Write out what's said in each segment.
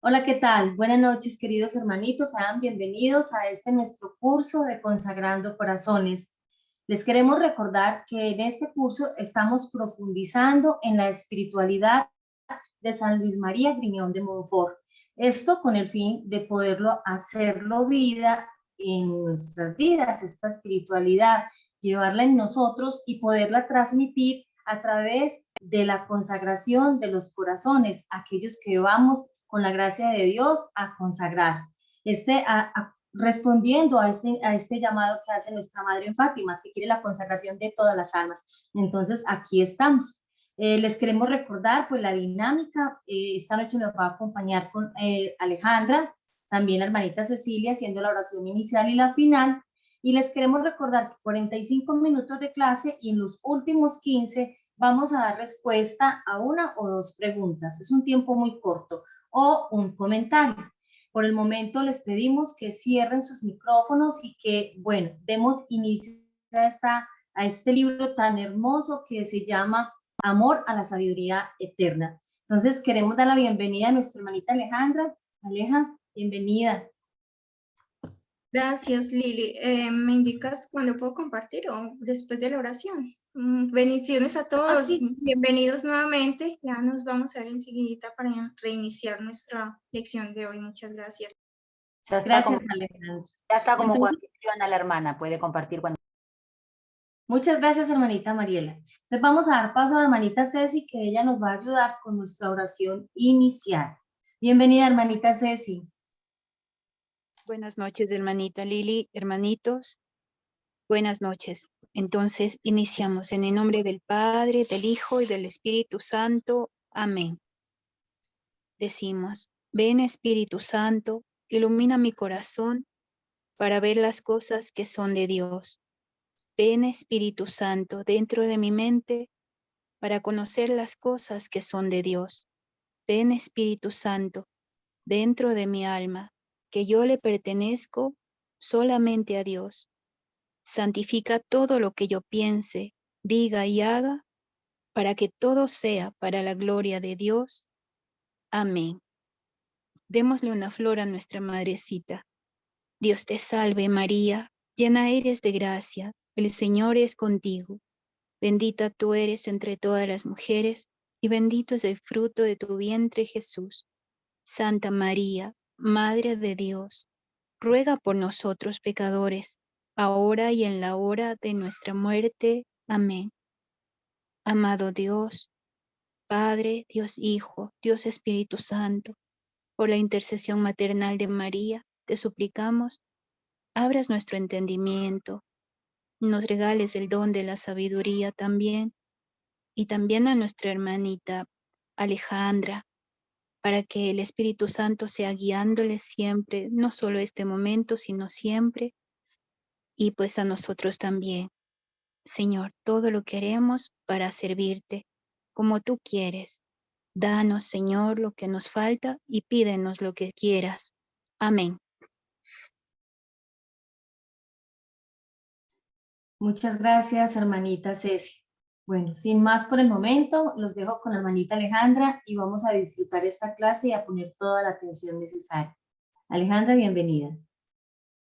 Hola, ¿qué tal? Buenas noches, queridos hermanitos. Sean bienvenidos a este nuestro curso de Consagrando Corazones. Les queremos recordar que en este curso estamos profundizando en la espiritualidad de San Luis María Griñón de Montfort. Esto con el fin de poderlo hacerlo vida en nuestras vidas, esta espiritualidad, llevarla en nosotros y poderla transmitir a través de la consagración de los corazones, aquellos que vamos con la gracia de Dios a consagrar. Respondiendo a este llamado que hace nuestra Madre en Fátima, que quiere la consagración de todas las almas. Entonces, aquí estamos. Les queremos recordar pues la dinámica. Esta noche nos va a acompañar con Alejandra, también la hermanita Cecilia haciendo la oración inicial y la final. Y les queremos recordar que 45 minutos de clase y en los últimos 15 vamos a dar respuesta a una o dos preguntas. Es un tiempo muy corto o un comentario. Por el momento les pedimos que cierren sus micrófonos y que, bueno, demos inicio a este libro tan hermoso que se llama Amor a la Sabiduría Eterna. Entonces queremos dar la bienvenida a nuestra hermanita Alejandra. Aleja, bienvenida. Gracias, Lili. ¿Me indicas cuándo puedo compartir o después de la oración? Bendiciones a todos. Sí. Bienvenidos nuevamente. Ya nos vamos a ver enseguida para reiniciar nuestra lección de hoy. Muchas gracias. Ya está. Gracias, como, Alejandra. ya está como coanfitriona la hermana, puede compartir cuando. Muchas gracias, hermanita Mariela. Entonces vamos a dar paso a la hermanita Ceci, que ella nos va a ayudar con nuestra oración inicial. Bienvenida, hermanita Ceci. Buenas noches, hermanita Lili, hermanitos. Buenas noches. Entonces, iniciamos en el nombre del Padre, del Hijo y del Espíritu Santo. Amén. Decimos, ven Espíritu Santo, ilumina mi corazón para ver las cosas que son de Dios. Ven Espíritu Santo dentro de mi mente para conocer las cosas que son de Dios. Ven Espíritu Santo dentro de mi alma, que yo le pertenezco solamente a Dios. Santifica todo lo que yo piense, diga y haga, para que todo sea para la gloria de Dios. Amén. Démosle una flor a nuestra madrecita. Dios te salve María, llena eres de gracia, el Señor es contigo. Bendita tú eres entre todas las mujeres, y bendito es el fruto de tu vientre Jesús. Santa María, Madre de Dios, ruega por nosotros pecadores, ahora y en la hora de nuestra muerte. Amén. Amado Dios, Padre, Dios Hijo, Dios Espíritu Santo, por la intercesión maternal de María, te suplicamos, abras nuestro entendimiento, nos regales el don de la sabiduría también, y también a nuestra hermanita Alejandra, para que el Espíritu Santo sea guiándole siempre, no solo este momento, sino siempre, y pues a nosotros también. Señor, todo lo queremos para servirte, como tú quieres. Danos, Señor, lo que nos falta y pídenos lo que quieras. Amén. Muchas gracias, hermanita Ceci. Bueno, sin más por el momento, los dejo con la hermanita Alejandra y vamos a disfrutar esta clase y a poner toda la atención necesaria. Alejandra, bienvenida.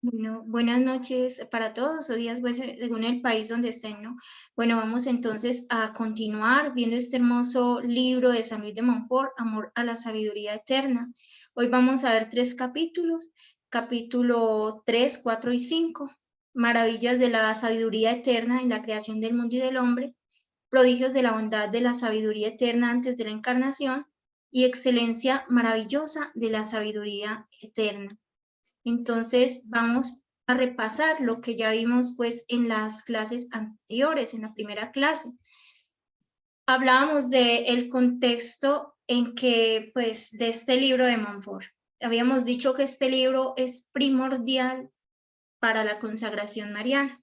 Bueno, buenas noches para todos o días, pues, según el país donde estén, ¿no? Bueno, vamos entonces a continuar viendo este hermoso libro de San Luis de Montfort, Amor a la Sabiduría Eterna. Hoy vamos a ver 3 capítulos, capítulo 3, 4 y 5. Maravillas de la sabiduría eterna en la creación del mundo y del hombre, prodigios de la bondad de la sabiduría eterna antes de la encarnación y excelencia maravillosa de la sabiduría eterna. Entonces vamos a repasar lo que ya vimos pues en las clases anteriores, en la primera clase. Hablábamos del contexto en que pues de este libro de Montfort. Habíamos dicho que este libro es primordial para la consagración mariana.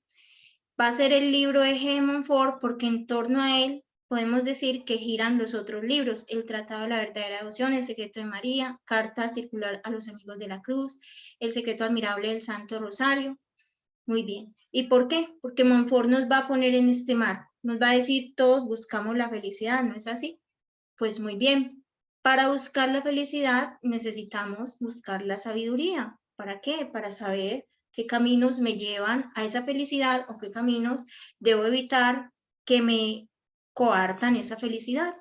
Va a ser el libro eje de Montfort porque en torno a él podemos decir que giran los otros libros, el Tratado de la Verdadera Devoción, el Secreto de María, Carta Circular a los Amigos de la Cruz, el Secreto Admirable del Santo Rosario. Muy bien. ¿Y por qué? Porque Montfort nos va a poner en este mar, nos va a decir todos buscamos la felicidad, ¿no es así? Pues muy bien. Para buscar la felicidad necesitamos buscar la sabiduría. ¿Para qué? Para saber qué caminos me llevan a esa felicidad o qué caminos debo evitar que me coartan esa felicidad.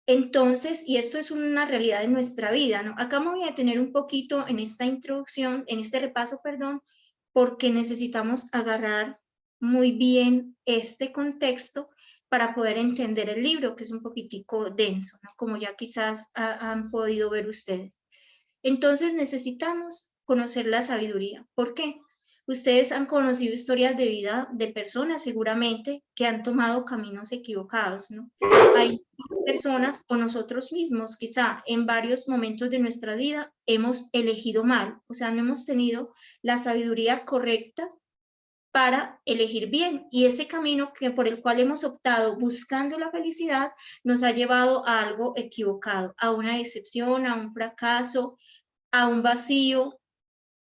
Entonces, y esto es una realidad de nuestra vida, ¿no? Acá me voy a detener un poquito en esta introducción, en este repaso, perdón, porque necesitamos agarrar muy bien este contexto para poder entender el libro, que es un poquitico denso, ¿no? Como ya quizás han podido ver ustedes. Entonces necesitamos conocer la sabiduría. ¿Por qué? Ustedes han conocido historias de vida de personas seguramente que han tomado caminos equivocados, ¿no? Hay personas o nosotros mismos quizá en varios momentos de nuestra vida hemos elegido mal, o sea, no hemos tenido la sabiduría correcta para elegir bien, y ese camino por el cual hemos optado buscando la felicidad nos ha llevado a algo equivocado, a una decepción, a un fracaso, a un vacío,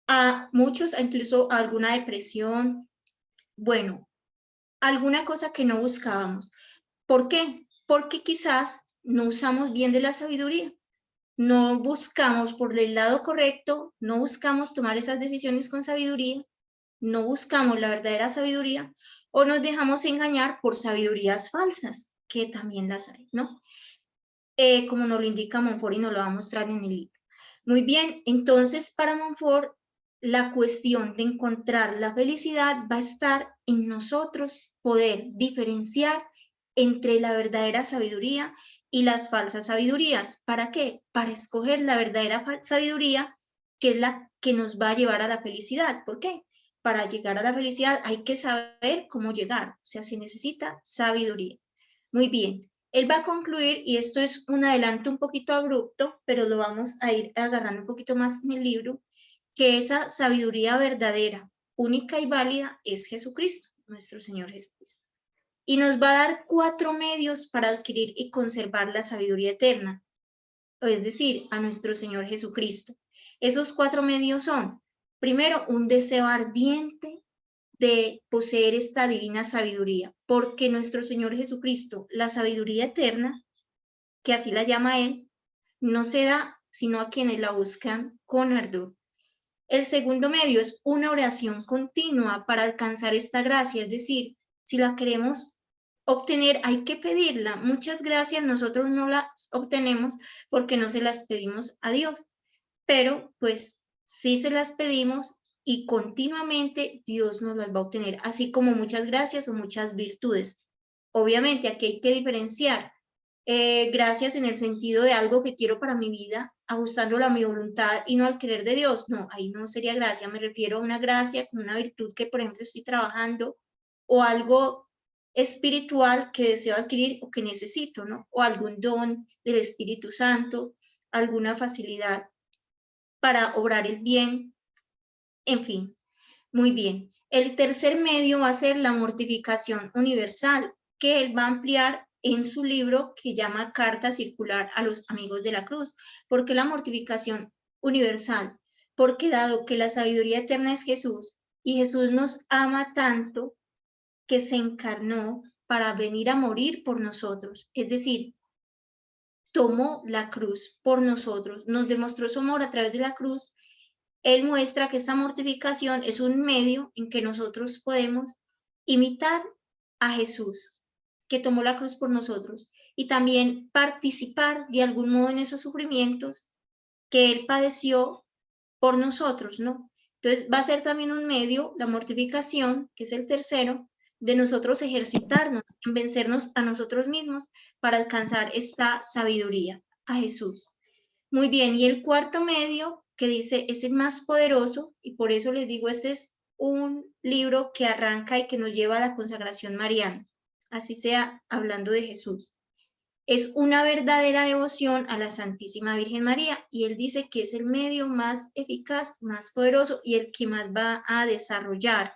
a muchos, incluso a alguna depresión, bueno, alguna cosa que no buscábamos. ¿Por qué? Porque quizás no usamos bien de la sabiduría, no buscamos por el lado correcto, no buscamos tomar esas decisiones con sabiduría, no buscamos la verdadera sabiduría o nos dejamos engañar por sabidurías falsas, que también las hay, ¿no? Como nos lo indica Montfort y nos lo va a mostrar en el libro. Muy bien, entonces para Montfort la cuestión de encontrar la felicidad va a estar en nosotros poder diferenciar entre la verdadera sabiduría y las falsas sabidurías. ¿Para qué? Para escoger la verdadera sabiduría, que es la que nos va a llevar a la felicidad. ¿Por qué? Para llegar a la felicidad hay que saber cómo llegar, o sea, se necesita sabiduría. Muy bien. Él va a concluir, y esto es un adelanto un poquito abrupto, pero lo vamos a ir agarrando un poquito más en el libro, que esa sabiduría verdadera, única y válida es Jesucristo, nuestro Señor Jesucristo. Y nos va a dar 4 medios para adquirir y conservar la sabiduría eterna, es decir, a nuestro Señor Jesucristo. Esos 4 medios son, primero, un deseo ardiente de poseer esta divina sabiduría, porque nuestro Señor Jesucristo, la sabiduría eterna, que así la llama Él, no se da sino a quienes la buscan con ardor. El segundo medio es una oración continua para alcanzar esta gracia, es decir, si la queremos obtener hay que pedirla. Muchas gracias nosotros no las obtenemos porque no se las pedimos a Dios, pero pues sí se las pedimos y continuamente Dios nos las va a obtener, así como muchas gracias o muchas virtudes. Obviamente aquí hay que diferenciar gracias en el sentido de algo que quiero para mi vida, ajustándolo a mi voluntad y no al querer de Dios. No, ahí no sería gracia, me refiero a una gracia como una virtud que, por ejemplo, estoy trabajando o algo espiritual que deseo adquirir o que necesito, ¿no? O algún don del Espíritu Santo, alguna facilidad para obrar el bien, en fin, muy bien. El tercer medio va a ser la mortificación universal, que él va a ampliar en su libro que llama Carta Circular a los Amigos de la Cruz. ¿Por qué la mortificación universal? Porque dado que la sabiduría eterna es Jesús y Jesús nos ama tanto que se encarnó para venir a morir por nosotros, es decir, tomó la cruz por nosotros, nos demostró su amor a través de la cruz. Él muestra que esta mortificación es un medio en que nosotros podemos imitar a Jesús, que tomó la cruz por nosotros, y también participar de algún modo en esos sufrimientos que Él padeció por nosotros, ¿no? Entonces va a ser también un medio, la mortificación, que es el tercero, de nosotros ejercitarnos en vencernos a nosotros mismos para alcanzar esta sabiduría, a Jesús. Muy bien, y el cuarto medio que dice es el más poderoso, y por eso les digo, este es un libro que arranca y que nos lleva a la consagración mariana, así sea hablando de Jesús. Es una verdadera devoción a la Santísima Virgen María, y él dice que es el medio más eficaz, más poderoso y el que más va a desarrollar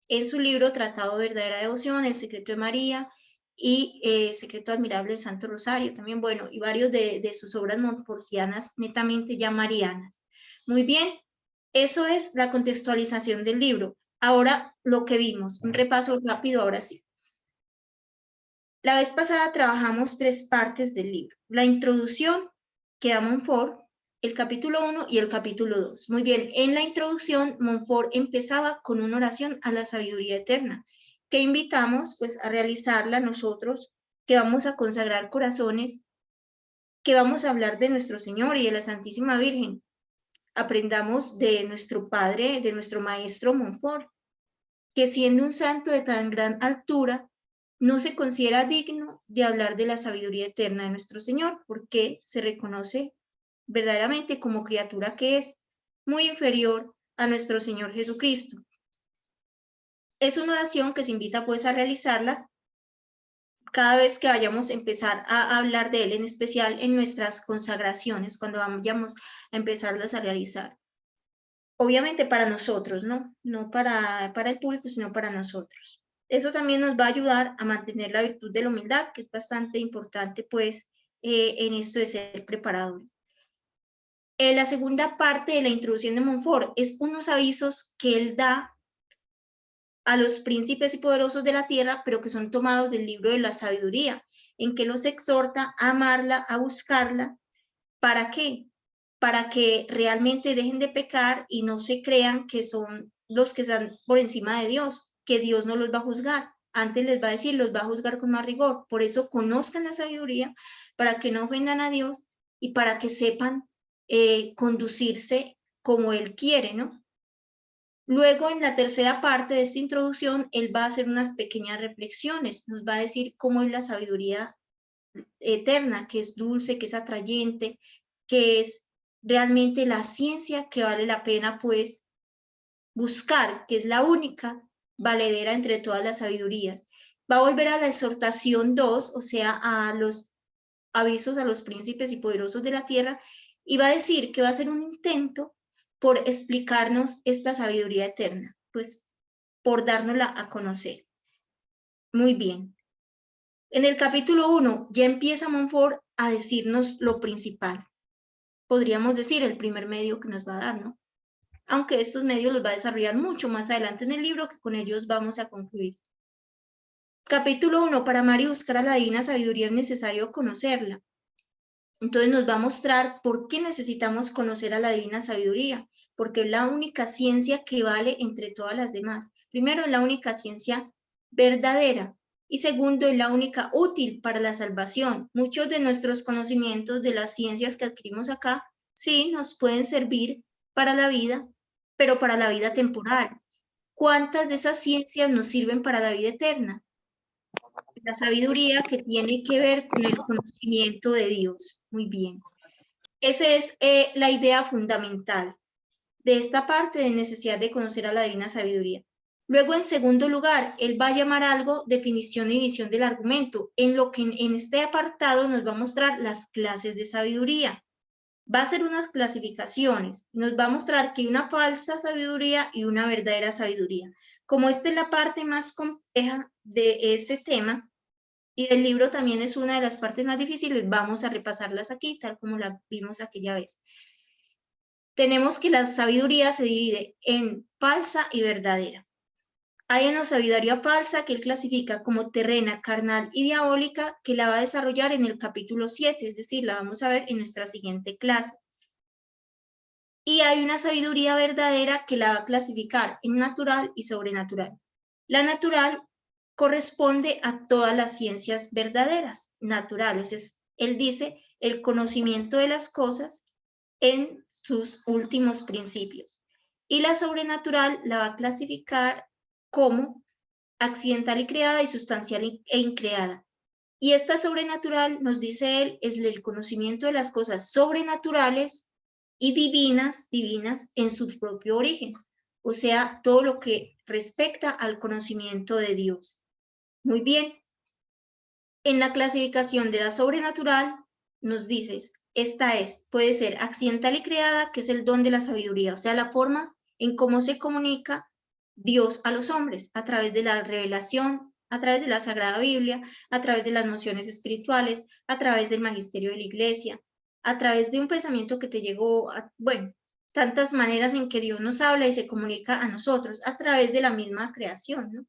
en su libro Tratado de Verdadera Devoción, El Secreto de María y Secreto Admirable del Santo Rosario, también, bueno, y varios de sus obras montfortianas netamente ya marianas. Muy bien, eso es la contextualización del libro. Ahora lo que vimos, un repaso rápido ahora sí. La vez pasada trabajamos 3 partes del libro. La introducción que da Montfort, el capítulo 1 y el capítulo 2. Muy bien, en la introducción Montfort empezaba con una oración a la sabiduría eterna, que invitamos pues a realizarla nosotros, que vamos a consagrar corazones, que vamos a hablar de nuestro Señor y de la Santísima Virgen. Aprendamos de nuestro Padre, de nuestro Maestro Montfort, que siendo un santo de tan gran altura, no se considera digno de hablar de la sabiduría eterna de nuestro Señor, porque se reconoce verdaderamente como criatura que es muy inferior a nuestro Señor Jesucristo. Es una oración que se invita pues a realizarla cada vez que vayamos a empezar a hablar de él, en especial en nuestras consagraciones, cuando vayamos a empezarlas a realizar. Obviamente para nosotros, no para el público, sino para nosotros. Eso también nos va a ayudar a mantener la virtud de la humildad, que es bastante importante pues en esto de ser preparadores. La segunda parte de la introducción de Montfort es unos avisos que él da a los príncipes y poderosos de la tierra, pero que son tomados del libro de la sabiduría, en que los exhorta a amarla, a buscarla. ¿Para qué? Para que realmente dejen de pecar y no se crean que son los que están por encima de Dios, que Dios no los va a juzgar. Antes les va a decir, los va a juzgar con más rigor. Por eso conozcan la sabiduría, para que no ofendan a Dios y para que sepan conducirse como Él quiere, ¿no? Luego, en la tercera parte de esta introducción, él va a hacer unas pequeñas reflexiones, nos va a decir cómo es la sabiduría eterna, que es dulce, que es atrayente, que es realmente la ciencia que vale la pena pues buscar, que es la única valedera entre todas las sabidurías. Va a volver a la exhortación 2, o sea, a los avisos a los príncipes y poderosos de la tierra, y va a decir que va a ser un intento por explicarnos esta sabiduría eterna, pues por dárnosla a conocer. Muy bien. En el capítulo 1 ya empieza Montfort a decirnos lo principal. Podríamos decir el primer medio que nos va a dar, ¿no? Aunque estos medios los va a desarrollar mucho más adelante en el libro, que con ellos vamos a concluir. Capítulo 1. Para amar y buscar a la divina sabiduría es necesario conocerla. Entonces nos va a mostrar por qué necesitamos conocer a la divina sabiduría, porque es la única ciencia que vale entre todas las demás. Primero, es la única ciencia verdadera y segundo, es la única útil para la salvación. Muchos de nuestros conocimientos de las ciencias que adquirimos acá, sí, nos pueden servir para la vida, pero para la vida temporal. ¿Cuántas de esas ciencias nos sirven para la vida eterna? La sabiduría que tiene que ver con el conocimiento de Dios. Muy bien. Esa es la idea fundamental de esta parte de necesidad de conocer a la divina sabiduría. Luego, en segundo lugar, él va a llamar algo definición y visión del argumento, en lo que en este apartado nos va a mostrar las clases de sabiduría. Va a hacer unas clasificaciones, nos va a mostrar que hay una falsa sabiduría y una verdadera sabiduría. Como esta es la parte más compleja de ese tema, y el libro también es una de las partes más difíciles, vamos a repasarlas aquí, tal como la vimos aquella vez. Tenemos que la sabiduría se divide en falsa y verdadera. Hay una sabiduría falsa que él clasifica como terrena, carnal y diabólica, que la va a desarrollar en el capítulo 7, es decir, la vamos a ver en nuestra siguiente clase. Y hay una sabiduría verdadera que la va a clasificar en natural y sobrenatural. La natural corresponde a todas las ciencias verdaderas, naturales. Él dice el conocimiento de las cosas en sus últimos principios. Y la sobrenatural la va a clasificar como accidental y creada y sustancial e increada. Y esta sobrenatural, nos dice él, es el conocimiento de las cosas sobrenaturales y divinas en su propio origen. O sea, todo lo que respecta al conocimiento de Dios. Muy bien. En la clasificación de la sobrenatural, nos dices, esta puede ser accidental y creada, que es el don de la sabiduría, o sea, la forma en cómo se comunica Dios a los hombres, a través de la revelación, a través de la Sagrada Biblia, a través de las nociones espirituales, a través del magisterio de la Iglesia, a través de un pensamiento que te llegó, bueno, tantas maneras en que Dios nos habla y se comunica a nosotros, a través de la misma creación, ¿no?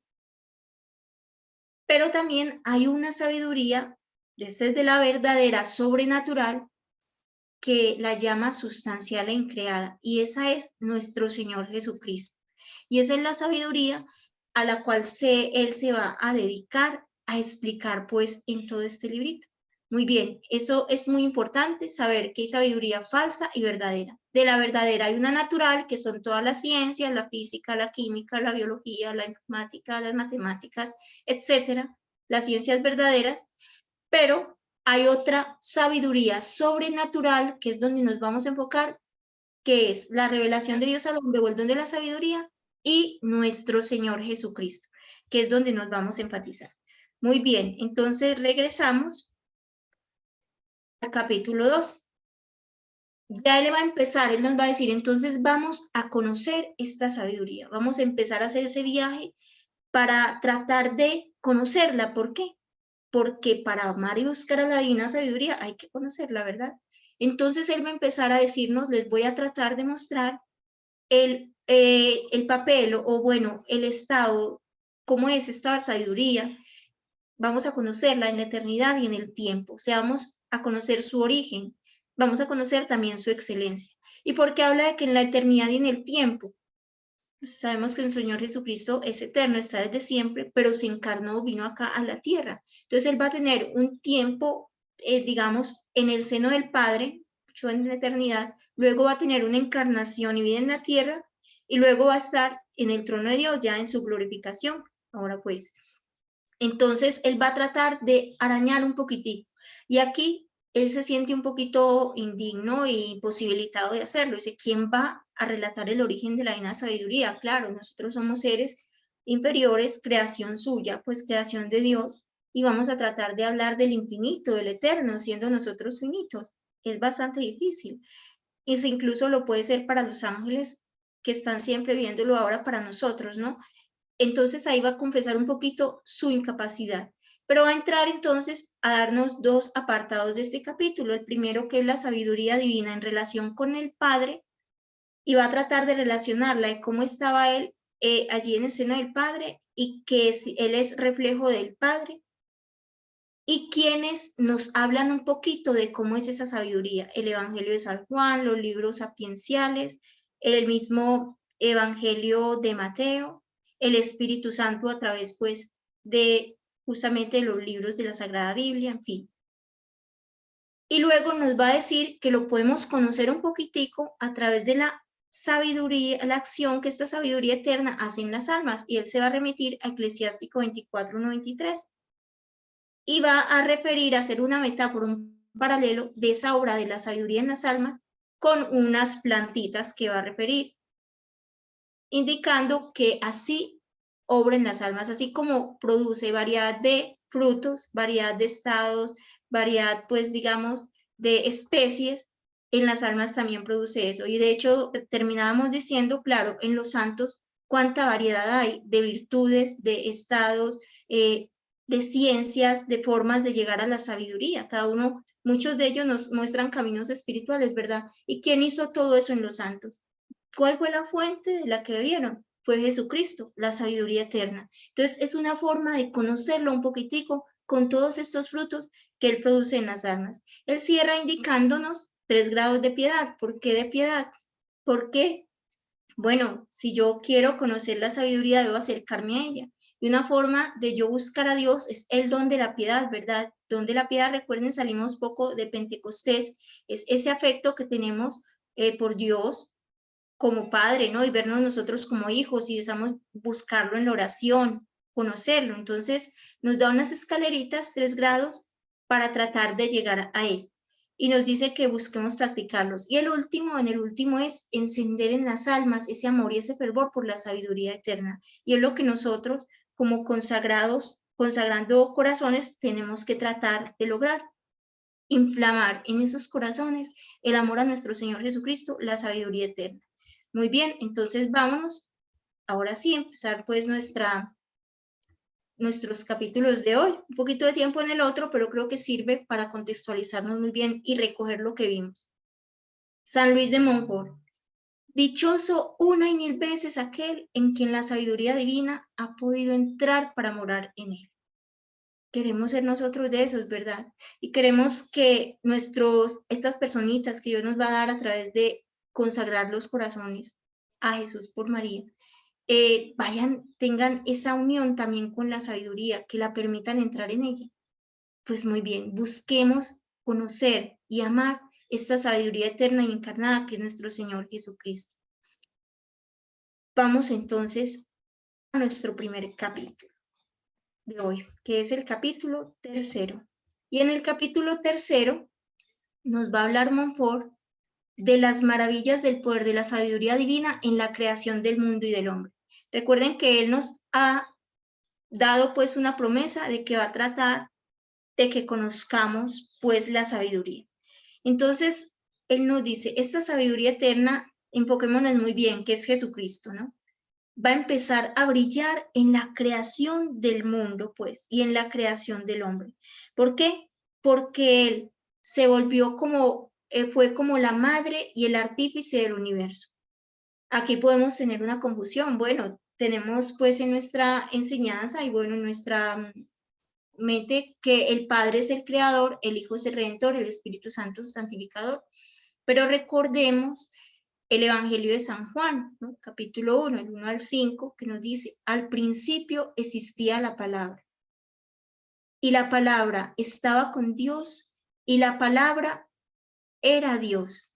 pero también hay una sabiduría, desde la verdadera, sobrenatural, que la llama sustancial e increada, y esa es nuestro Señor Jesucristo. Y esa es la sabiduría a la cual Él se va a dedicar a explicar pues en todo este librito. Muy bien, eso es muy importante, saber que hay sabiduría falsa y verdadera. De la verdadera hay una natural, que son todas las ciencias, la física, la química, la biología, la informática, las matemáticas, etcétera, las ciencias verdaderas, pero hay otra sabiduría sobrenatural, que es donde nos vamos a enfocar, que es la revelación de Dios al hombre o el don de la sabiduría, y nuestro Señor Jesucristo, que es donde nos vamos a enfatizar. Muy bien, entonces regresamos al capítulo 2. Ya él va a empezar, él nos va a decir, entonces vamos a conocer esta sabiduría, vamos a empezar a hacer ese viaje para tratar de conocerla. ¿Por qué? Porque para amar y buscar a la divina sabiduría hay que conocerla, ¿verdad? Entonces él va a empezar a decirnos, les voy a tratar de mostrar el papel o bueno, el estado, cómo es esta sabiduría. Vamos a conocerla en la eternidad y en el tiempo, o sea, vamos a conocer su origen, vamos a conocer también su excelencia. ¿Y por qué habla de que en la eternidad y en el tiempo? Pues sabemos que el Señor Jesucristo es eterno, está desde siempre, pero se encarnó, vino acá a la tierra. Entonces Él va a tener un tiempo, digamos, en el seno del Padre, yo en la eternidad, luego va a tener una encarnación y vida en la tierra, y luego va a estar en el trono de Dios, ya en su glorificación. Ahora pues, entonces Él va a tratar de arañar un poquitito. Y aquí Él se siente un poquito indigno e imposibilitado de hacerlo. Dice, ¿quién va a relatar el origen de la divina sabiduría? Claro, nosotros somos seres inferiores, creación suya, pues creación de Dios, y vamos a tratar de hablar del infinito, del eterno, siendo nosotros finitos. Es bastante difícil. Y incluso lo puede ser para los ángeles que están siempre viéndolo ahora para nosotros, ¿no? Entonces ahí va a confesar un poquito su incapacidad, pero va a entrar entonces a darnos dos apartados de este capítulo. El primero, que es la sabiduría divina en relación con el Padre, y va a tratar de relacionarla y cómo estaba él allí en el seno del Padre, y que él es reflejo del Padre, y quienes nos hablan un poquito de cómo es esa sabiduría: el Evangelio de San Juan, los libros sapienciales, el mismo Evangelio de Mateo, el Espíritu Santo a través pues de justamente los libros de la Sagrada Biblia, en fin. Y luego nos va a decir que lo podemos conocer un poquitico a través de la sabiduría, la acción que esta sabiduría eterna hace en las almas, y él se va a remitir a Eclesiástico 24:1-23. Y va a referir, a hacer una metáfora, un paralelo de esa obra de la sabiduría en las almas con unas plantitas que va a referir, indicando que así obra en las almas, así como produce variedad de frutos, variedad de estados, variedad, pues digamos, de especies, en las almas también produce eso. Y de hecho terminábamos diciendo, claro, en los santos, cuánta variedad hay de virtudes, de estados, de ciencias, de formas de llegar a la sabiduría. Cada uno, muchos de ellos nos muestran caminos espirituales, ¿verdad? ¿Y quién hizo todo eso en los santos? ¿Cuál fue la fuente de la que bebieron? Fue Jesucristo, la sabiduría eterna. Entonces es una forma de conocerlo un poquitico con todos estos frutos que Él produce en las almas. Él cierra indicándonos 3 grados de piedad. ¿Por qué de piedad? Porque, bueno, si yo quiero conocer la sabiduría, debo acercarme a ella. Y una forma de yo buscar a Dios es el don de la piedad, ¿verdad? Don de la piedad, recuerden, salimos poco de Pentecostés, es ese afecto que tenemos por Dios como Padre, ¿no? Y vernos nosotros como hijos, y deseamos buscarlo en la oración, conocerlo. Entonces nos da unas escaleritas, 3 grados, para tratar de llegar a Él. Y nos dice que busquemos practicarlos. Y el último, en el último, es encender en las almas ese amor y ese fervor por la sabiduría eterna. Y es lo que nosotros, como consagrados, consagrando corazones, tenemos que tratar de lograr. Inflamar en esos corazones el amor a nuestro Señor Jesucristo, la sabiduría eterna. Muy bien, entonces vámonos, ahora sí, empezar pues nuestros capítulos de hoy. Un poquito de tiempo en el otro, pero creo que sirve para contextualizarnos muy bien y recoger lo que vimos. San Luis de Montfort. Dichoso una y 1000 veces aquel en quien la sabiduría divina ha podido entrar para morar en él. Queremos ser nosotros de esos, ¿verdad? Y queremos que estas personitas que Dios nos va a dar a través de consagrar los corazones a Jesús por María, tengan esa unión también con la sabiduría, que la permitan entrar en ella. Pues muy bien, busquemos conocer y amar esta sabiduría eterna y encarnada que es nuestro Señor Jesucristo. Vamos entonces a nuestro primer capítulo de hoy, que es el capítulo 3. Y en el capítulo 3 nos va a hablar Montfort de las maravillas del poder de la sabiduría divina en la creación del mundo y del hombre. Recuerden que él nos ha dado pues una promesa de que va a tratar de que conozcamos pues la sabiduría. Entonces, él nos dice, esta sabiduría eterna, enfoquémonos muy bien, que es Jesucristo, ¿no? Va a empezar a brillar en la creación del mundo, pues, y en la creación del hombre. ¿Por qué? Porque él se volvió fue como la madre y el artífice del universo. Aquí podemos tener una confusión. Bueno, tenemos pues en nuestra enseñanza y bueno, en nuestra mente que el Padre es el creador, el Hijo es el redentor, el Espíritu Santo es santificador. Pero recordemos el Evangelio de San Juan, ¿no? Capítulo 1, el 1 al 5, que nos dice, al principio existía la palabra, y la palabra estaba con Dios, y la palabra era Dios.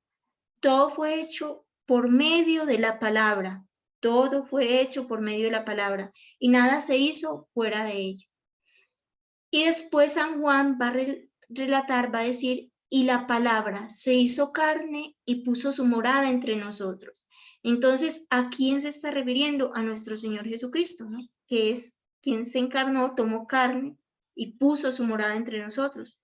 Todo fue hecho por medio de la palabra, todo fue hecho por medio de la palabra, y nada se hizo fuera de ella. Y después San Juan va a relatar, va a decir, y la palabra se hizo carne y puso su morada entre nosotros. Entonces, ¿a quién se está refiriendo? A nuestro Señor Jesucristo, ¿no? Que es quien se encarnó, tomó carne y puso su morada entre nosotros.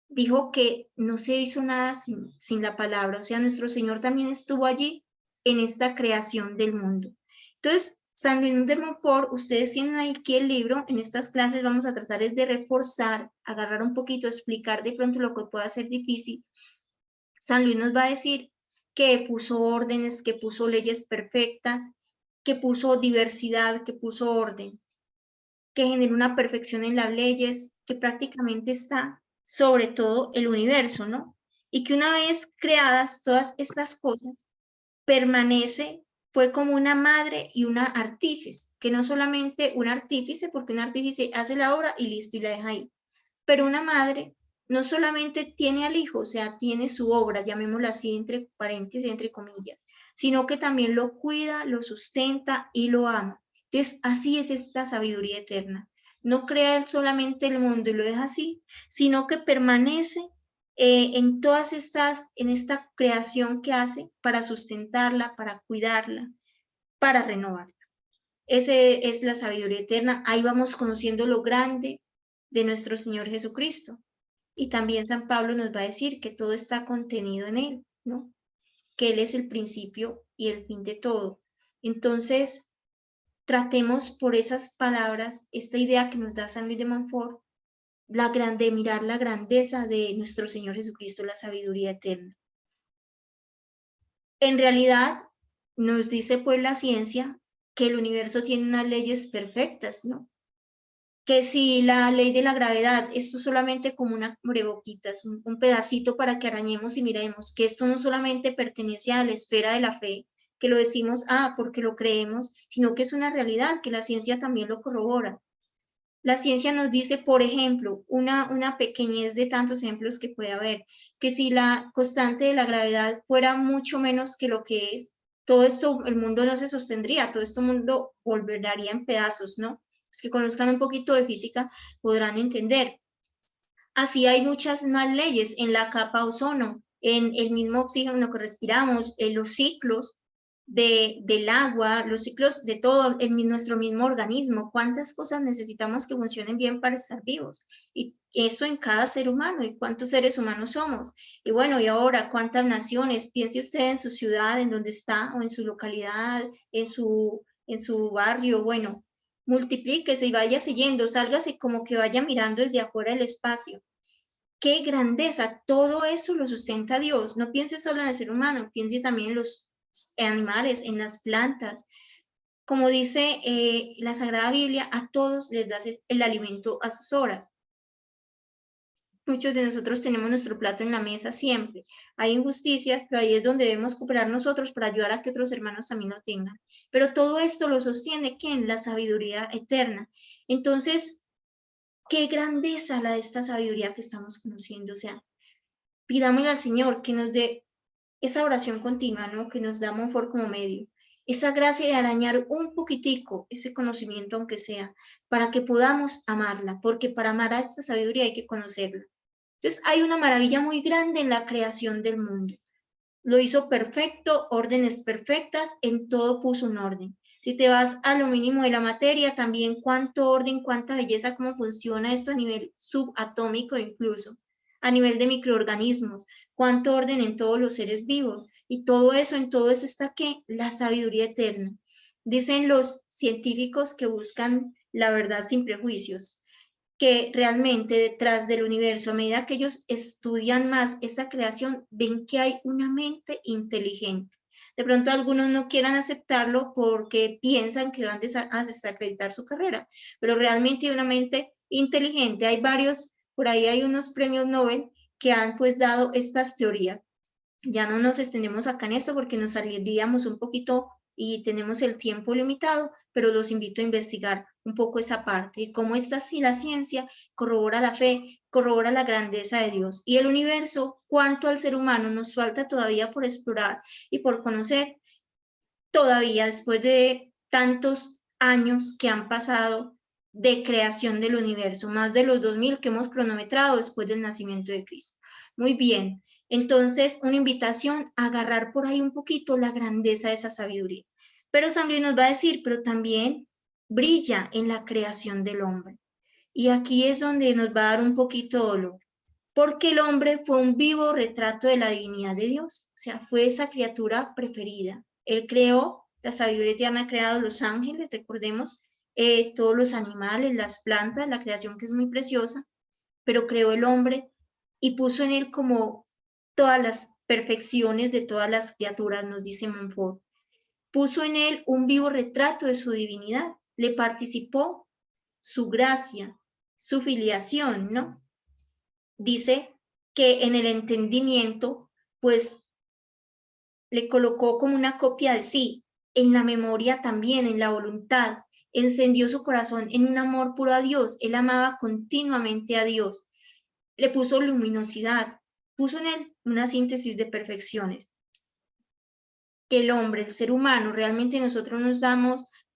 Dijo que no se hizo nada sin la palabra, o sea, nuestro Señor también estuvo allí en esta creación del mundo. Entonces, San Luis de Montfort, ustedes tienen aquí el libro, en estas clases vamos a tratar de reforzar, agarrar un poquito, explicar de pronto lo que pueda ser difícil. San Luis nos va a decir que puso órdenes, que puso leyes perfectas, que puso diversidad, que puso orden, que generó una perfección en las leyes, que prácticamente está sobre todo el universo, ¿no? Y que una vez creadas todas estas cosas, fue como una madre y una artífice, que no solamente un artífice, porque un artífice hace la obra y listo y la deja ahí, pero una madre no solamente tiene al hijo, o sea, tiene su obra, llamémosla así entre paréntesis, entre comillas, sino que también lo cuida, lo sustenta y lo ama. Entonces, así es esta sabiduría eterna. No crea él solamente el mundo y lo deja así, sino que permanece en esta creación que hace para sustentarla, para cuidarla, para renovarla. Esa es la sabiduría eterna. Ahí vamos conociendo lo grande de nuestro Señor Jesucristo. Y también San Pablo nos va a decir que todo está contenido en él, ¿no? Que él es el principio y el fin de todo. Entonces, tratemos por esas palabras, esta idea que nos da San Luis de Montfort, mirar la grandeza de nuestro Señor Jesucristo, la sabiduría eterna. En realidad, nos dice pues la ciencia que el universo tiene unas leyes perfectas, ¿no? Que si la ley de la gravedad, esto solamente como una boquita, es un pedacito para que arañemos y miremos, que esto no solamente pertenece a la esfera de la fe, que lo decimos, porque lo creemos, sino que es una realidad, que la ciencia también lo corrobora. La ciencia nos dice, por ejemplo, una pequeñez de tantos ejemplos que puede haber, que si la constante de la gravedad fuera mucho menos que lo que es, todo esto, el mundo no se sostendría, todo este mundo volvería en pedazos, ¿no? Los que conozcan un poquito de física podrán entender. Así hay muchas más leyes en la capa ozono, en el mismo oxígeno que respiramos, en los ciclos del agua, los ciclos de todo, nuestro mismo organismo, cuántas cosas necesitamos que funcionen bien para estar vivos. Y eso en cada ser humano, y cuántos seres humanos somos. Y bueno, y ahora, cuántas naciones, piense usted en su ciudad, en donde está, o en su localidad, en su barrio, bueno, multiplíquese y vaya siguiendo, sálgase como que vaya mirando desde afuera del espacio. ¡Qué grandeza! Todo eso lo sustenta Dios. No piense solo en el ser humano, piense también en los animales, en las plantas. Como dice la Sagrada Biblia, a todos les das el alimento a sus horas. Muchos de nosotros tenemos nuestro plato en la mesa siempre. Hay injusticias, pero ahí es donde debemos cooperar nosotros para ayudar a que otros hermanos también lo tengan. Pero todo esto lo sostiene, ¿quién? La sabiduría eterna. Entonces, qué grandeza la de esta sabiduría que estamos conociendo. O sea, pidámosle al Señor que nos dé esa oración continua, ¿no? Que nos da Monfort como medio. Esa gracia de arañar un poquitico ese conocimiento, aunque sea, para que podamos amarla, porque para amar a esta sabiduría hay que conocerla. Entonces, hay una maravilla muy grande en la creación del mundo. Lo hizo perfecto, órdenes perfectas, en todo puso un orden. Si te vas a lo mínimo de la materia, también cuánto orden, cuánta belleza, cómo funciona esto a nivel subatómico incluso, a nivel de microorganismos, cuánto orden en todos los seres vivos. Y todo eso, en todo eso está ¿qué? La sabiduría eterna. Dicen los científicos que buscan la verdad sin prejuicios, que realmente detrás del universo, a medida que ellos estudian más esa creación, ven que hay una mente inteligente. De pronto algunos no quieran aceptarlo porque piensan que van a desacreditar su carrera, pero realmente hay una mente inteligente. Hay varios, por ahí hay unos premios Nobel que han pues dado estas teorías. Ya no nos extendemos acá en esto porque nos saliríamos un poquito y tenemos el tiempo limitado, pero los invito a investigar un poco esa parte y cómo esta sí la ciencia corrobora la fe, corrobora la grandeza de Dios y el universo, cuánto al ser humano nos falta todavía por explorar y por conocer, todavía después de tantos años que han pasado de creación del universo, más de los 2000 que hemos cronometrado después del nacimiento de Cristo. Muy bien. Entonces, una invitación a agarrar por ahí un poquito la grandeza de esa sabiduría. Pero San Luis nos va a decir, pero también brilla en la creación del hombre. Y aquí es donde nos va a dar un poquito de dolor, porque el hombre fue un vivo retrato de la divinidad de Dios, o sea, fue esa criatura preferida. Él creó, la sabiduría eterna ha creado los ángeles, recordemos, todos los animales, las plantas, la creación que es muy preciosa, pero creó el hombre y puso en él como todas las perfecciones de todas las criaturas, nos dice Monfort. Puso en él un vivo retrato de su divinidad, le participó su gracia, su filiación, ¿no? Dice que en el entendimiento, pues le colocó como una copia de sí, en la memoria también, en la voluntad, encendió su corazón en un amor puro a Dios, él amaba continuamente a Dios, le puso luminosidad, puso en él una síntesis de perfecciones. Que el hombre, el ser humano, realmente nosotros nos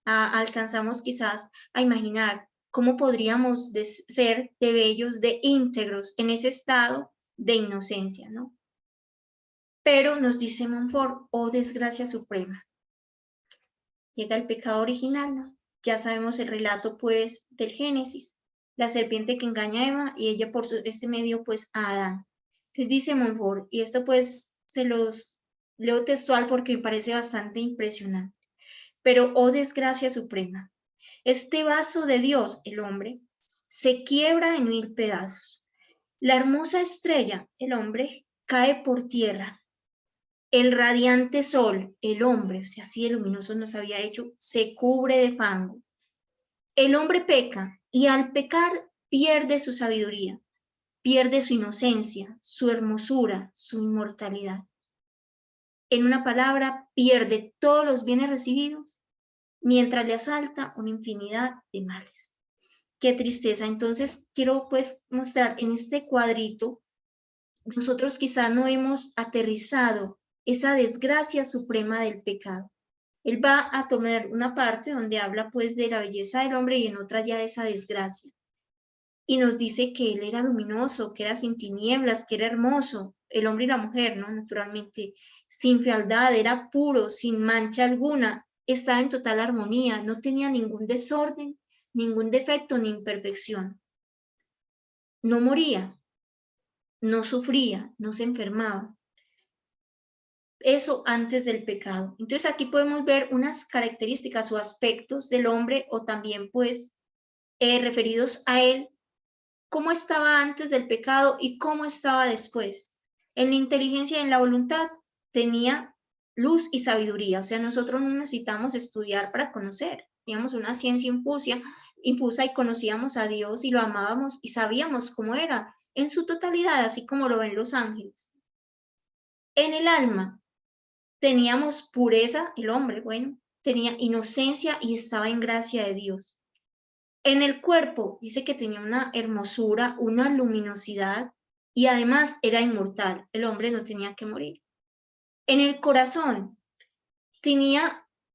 alcanzamos quizás a imaginar cómo podríamos ser de bellos, de íntegros en ese estado de inocencia, ¿no? Pero nos dice Monfort, oh desgracia suprema, llega el pecado original, ¿no? Ya sabemos el relato pues del Génesis, la serpiente que engaña a Eva y ella por este medio pues a Adán. Entonces dice Monfort, y esto pues se los leo textual porque me parece bastante impresionante, pero oh desgracia suprema, este vaso de Dios, el hombre, se quiebra en 1000 pedazos. La hermosa estrella, el hombre, cae por tierra. El radiante sol, el hombre, o sea, así de luminoso nos había hecho, se cubre de fango. El hombre peca y al pecar pierde su sabiduría, pierde su inocencia, su hermosura, su inmortalidad. En una palabra, pierde todos los bienes recibidos mientras le asalta una infinidad de males. Qué tristeza. Entonces, quiero pues mostrar en este cuadrito, nosotros quizá no hemos aterrizado esa desgracia suprema del pecado. Él va a tomar una parte donde habla pues de la belleza del hombre y en otra ya de esa desgracia. Y nos dice que él era luminoso, que era sin tinieblas, que era hermoso, el hombre y la mujer, ¿no? Naturalmente, sin fealdad, era puro, sin mancha alguna, estaba en total armonía, no tenía ningún desorden, ningún defecto ni imperfección. No moría, no sufría, no se enfermaba. Eso antes del pecado. Entonces aquí podemos ver unas características o aspectos del hombre o también pues referidos a él, cómo estaba antes del pecado y cómo estaba después. En la inteligencia y en la voluntad tenía luz y sabiduría. O sea, nosotros no necesitamos estudiar para conocer. Teníamos una ciencia impusa y conocíamos a Dios y lo amábamos y sabíamos cómo era en su totalidad, así como lo ven los ángeles. En el alma teníamos pureza, el hombre, bueno, tenía inocencia y estaba en gracia de Dios. En el cuerpo dice que tenía una hermosura, una luminosidad y además era inmortal. El hombre no tenía que morir. En el corazón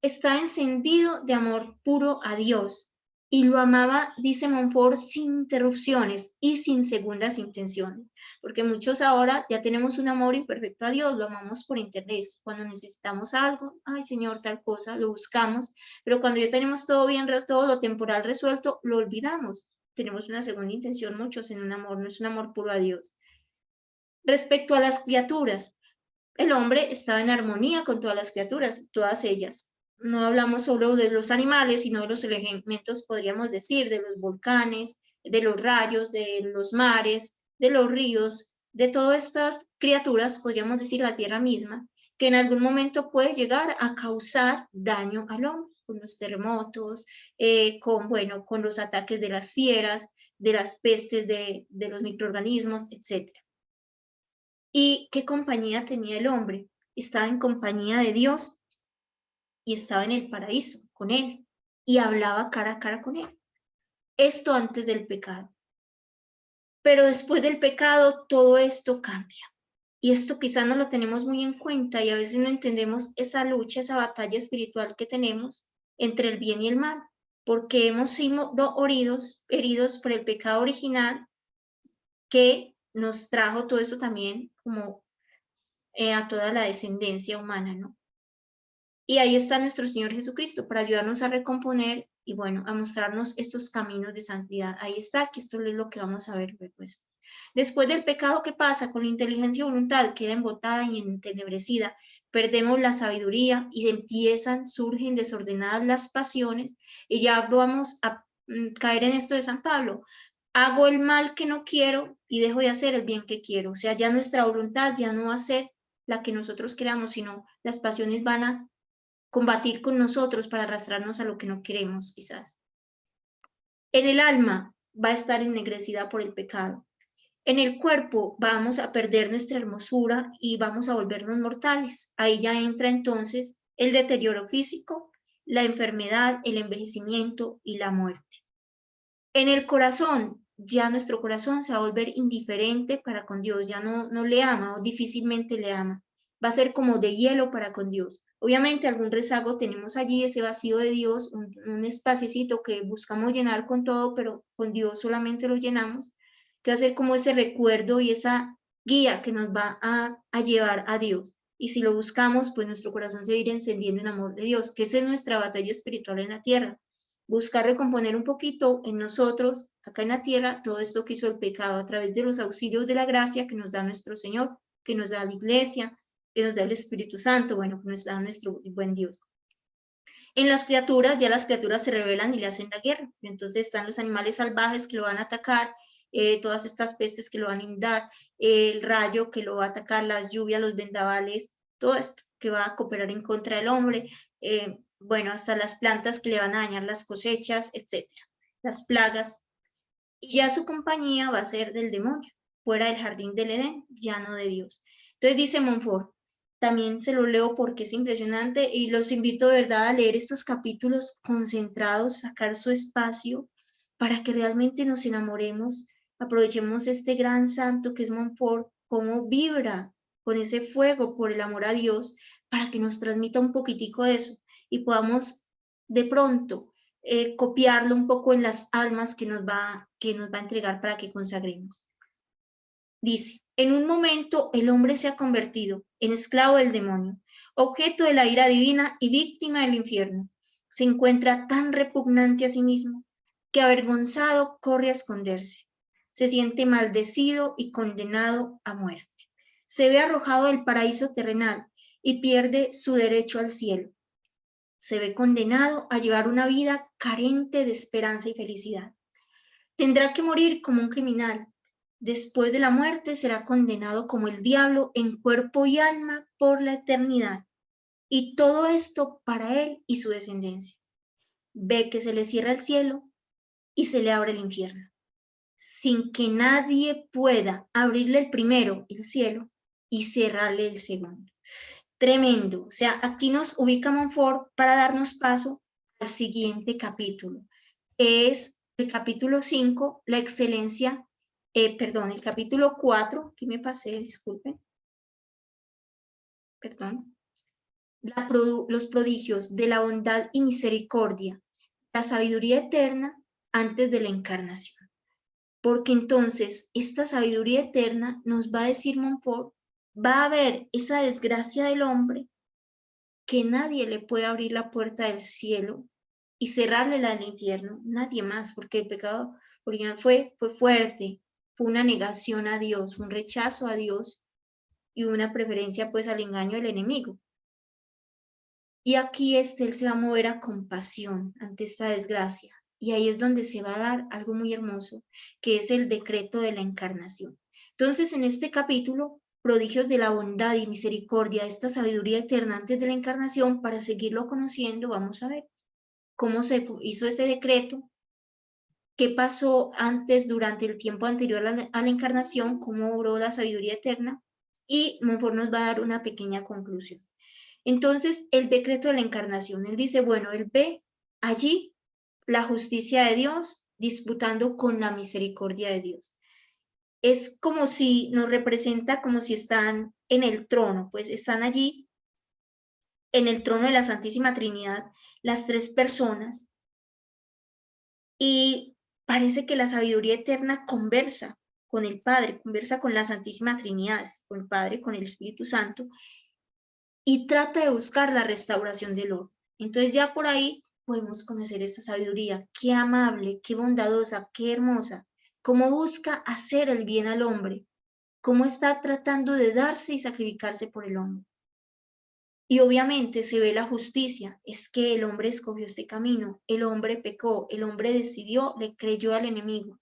estaba encendido de amor puro a Dios y lo amaba, dice Montfort, sin interrupciones y sin segundas intenciones, porque muchos ahora ya tenemos un amor imperfecto a Dios, lo amamos por interés, cuando necesitamos algo, ay Señor, tal cosa, lo buscamos, pero cuando ya tenemos todo bien, todo lo temporal resuelto, lo olvidamos, tenemos una segunda intención muchos en un amor, no es un amor puro a Dios. Respecto a las criaturas, el hombre estaba en armonía con todas las criaturas, todas ellas. No hablamos solo de los animales, sino de los elementos, podríamos decir, de los volcanes, de los rayos, de los mares, de los ríos, de todas estas criaturas, podríamos decir la tierra misma, que en algún momento puede llegar a causar daño al hombre, con los terremotos, con los ataques de las fieras, de las pestes de los microorganismos, etc. ¿Y qué compañía tenía el hombre? Estaba en compañía de Dios y estaba en el paraíso con él y hablaba cara a cara con él. Esto antes del pecado. Pero después del pecado todo esto cambia. Y esto quizá no lo tenemos muy en cuenta y a veces no entendemos esa lucha, esa batalla espiritual que tenemos entre el bien y el mal, porque hemos sido heridos por el pecado original que nos trajo todo eso también como a toda la descendencia humana, ¿no? Y ahí está nuestro Señor Jesucristo para ayudarnos a recomponer y bueno, a mostrarnos estos caminos de santidad. Ahí está, que esto es lo que vamos a ver después. Después del pecado, ¿qué pasa? Con la inteligencia voluntad queda embotada y entenebrecida. Perdemos la sabiduría y surgen desordenadas las pasiones y ya vamos a caer en esto de San Pablo. Hago el mal que no quiero y dejo de hacer el bien que quiero. O sea, ya nuestra voluntad ya no va a ser la que nosotros queramos, sino las pasiones van a combatir con nosotros para arrastrarnos a lo que no queremos, quizás. En el alma va a estar ennegrecida por el pecado. En el cuerpo vamos a perder nuestra hermosura y vamos a volvernos mortales. Ahí ya entra entonces el deterioro físico, la enfermedad, el envejecimiento y la muerte. En el corazón, ya nuestro corazón se va a volver indiferente para con Dios, ya no le ama o difícilmente le ama. Va a ser como de hielo para con Dios. Obviamente algún rezago tenemos allí, ese vacío de Dios, un espaciecito que buscamos llenar con todo, pero con Dios solamente lo llenamos, que va a ser como ese recuerdo y esa guía que nos va a llevar a Dios. Y si lo buscamos, pues nuestro corazón se va a ir encendiendo en amor de Dios, que esa es nuestra batalla espiritual en la tierra. Buscar recomponer un poquito en nosotros, acá en la tierra, todo esto que hizo el pecado a través de los auxilios de la gracia que nos da nuestro Señor, que nos da la Iglesia, que nos da el Espíritu Santo, bueno, que nos da nuestro buen Dios. En las criaturas, ya las criaturas se rebelan y le hacen la guerra. Entonces están los animales salvajes que lo van a atacar, todas estas pestes que lo van a inundar, el rayo que lo va a atacar, las lluvias, los vendavales, todo esto que va a cooperar en contra del hombre, bueno, hasta las plantas que le van a dañar las cosechas, etc. Las plagas. Y ya su compañía va a ser del demonio, fuera del jardín del Edén, ya no de Dios. Entonces dice Montfort, también se lo leo porque es impresionante y los invito de verdad a leer estos capítulos concentrados, sacar su espacio para que realmente nos enamoremos, aprovechemos este gran santo que es Montfort, cómo vibra con ese fuego por el amor a Dios, para que nos transmita un poquitico de eso y podamos de pronto copiarlo un poco en las almas que nos va a entregar para que consagremos. Dice, en un momento el hombre se ha convertido en esclavo del demonio, objeto de la ira divina y víctima del infierno. Se encuentra tan repugnante a sí mismo que avergonzado corre a esconderse. Se siente maldecido y condenado a muerte. Se ve arrojado del paraíso terrenal y pierde su derecho al cielo. Se ve condenado a llevar una vida carente de esperanza y felicidad. Tendrá que morir como un criminal. Después de la muerte será condenado como el diablo en cuerpo y alma por la eternidad. y todo esto para él y su descendencia. Ve que se le cierra el cielo y se le abre el infierno, sin que nadie pueda abrirle el primero, el cielo, y cerrarle el segundo. Tremendo. O sea, aquí nos ubica Montfort para darnos paso al siguiente capítulo, que es el capítulo 5, la excelencia, el capítulo 4, aquí me pasé, disculpen, perdón, los prodigios de la bondad y misericordia, la sabiduría eterna antes de la encarnación. Porque entonces esta sabiduría eterna nos va a decir Montfort, va a haber esa desgracia del hombre que nadie le puede abrir la puerta del cielo y cerrarle la del infierno, nadie más, porque el pecado original fue fuerte, fue una negación a Dios, un rechazo a Dios y una preferencia pues al engaño del enemigo. Y aquí él se va a mover a compasión ante esta desgracia. Y ahí es donde se va a dar algo muy hermoso, que es el decreto de la encarnación. Entonces, en este capítulo, prodigios de la bondad y misericordia, esta sabiduría eterna antes de la encarnación, para seguirlo conociendo, vamos a ver cómo se hizo ese decreto, qué pasó antes, durante el tiempo anterior a la encarnación, cómo obró la sabiduría eterna, y Montfort nos va a dar una pequeña conclusión. Entonces, el decreto de la encarnación, él dice, bueno, él ve allí la justicia de Dios disputando con la misericordia de Dios. Es como si nos representa como si están en el trono, pues están allí en el trono de la Santísima Trinidad, las tres personas, y parece que la sabiduría eterna conversa con el Padre, conversa con la Santísima Trinidad, con el Padre, con el Espíritu Santo, y trata de buscar la restauración del orden. Entonces ya por ahí podemos conocer esta sabiduría, qué amable, qué bondadosa, qué hermosa, cómo busca hacer el bien al hombre, cómo está tratando de darse y sacrificarse por el hombre. Y obviamente se ve la justicia, es que el hombre escogió este camino, el hombre pecó, el hombre decidió, le creyó al enemigo.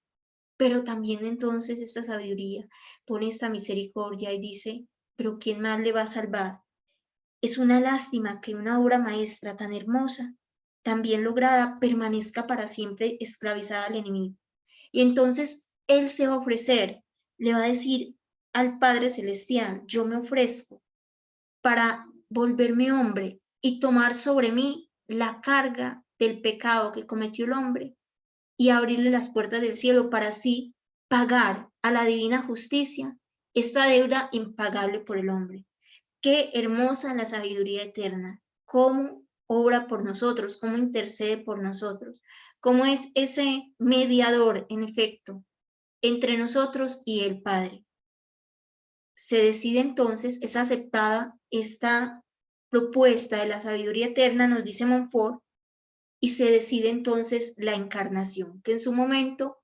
Pero también entonces esta sabiduría pone esta misericordia y dice, pero ¿quién más le va a salvar? Es una lástima que una obra maestra tan hermosa, tan bien lograda, permanezca para siempre esclavizada al enemigo. Y entonces él se va a ofrecer, le va a decir al Padre Celestial, yo me ofrezco para volverme hombre y tomar sobre mí la carga del pecado que cometió el hombre y abrirle las puertas del cielo para así pagar a la divina justicia esta deuda impagable por el hombre. Qué hermosa la sabiduría eterna, cómo obra por nosotros, cómo intercede por nosotros, cómo es ese mediador, en efecto, entre nosotros y el Padre. Se decide entonces, es aceptada esta propuesta de la sabiduría eterna, nos dice Montfort, y se decide entonces la encarnación, que en su momento,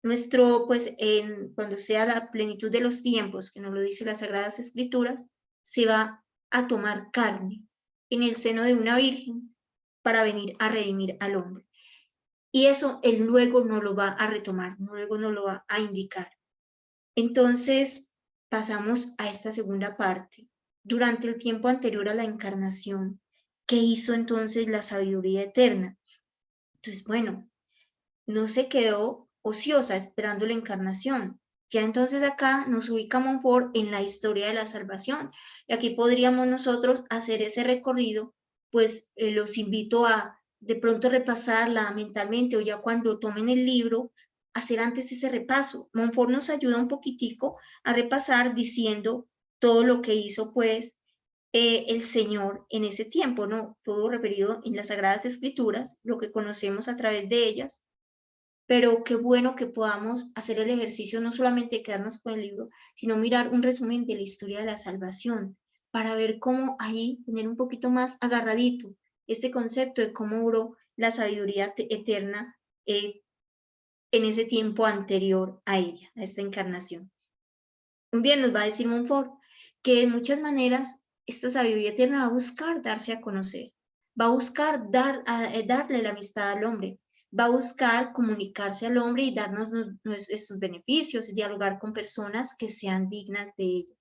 cuando sea la plenitud de los tiempos, que nos lo dice las Sagradas Escrituras, se va a tomar carne en el seno de una virgen para venir a redimir al hombre. Y eso él luego no lo va a retomar, luego no lo va a indicar. Entonces pasamos a esta segunda parte. Durante el tiempo anterior a la encarnación, ¿qué hizo entonces la sabiduría eterna? Entonces, bueno, no se quedó ociosa esperando la encarnación. Ya entonces acá nos ubica Montfort en la historia de la salvación. Y aquí podríamos nosotros hacer ese recorrido, pues los invito a de pronto repasarla mentalmente o ya cuando tomen el libro, hacer antes ese repaso. Montfort nos ayuda un poquitico a repasar diciendo todo lo que hizo pues el Señor en ese tiempo, ¿no? Todo referido en las Sagradas Escrituras, lo que conocemos a través de ellas, pero qué bueno que podamos hacer el ejercicio, no solamente quedarnos con el libro, sino mirar un resumen de la historia de la salvación, para ver cómo ahí tener un poquito más agarradito este concepto de cómo obró la sabiduría eterna en ese tiempo anterior a ella, a esta encarnación. Muy bien, nos va a decir Montfort que de muchas maneras esta sabiduría eterna va a buscar darse a conocer, va a buscar darle la amistad al hombre, va a buscar comunicarse al hombre y darnos estos beneficios, dialogar con personas que sean dignas de ella.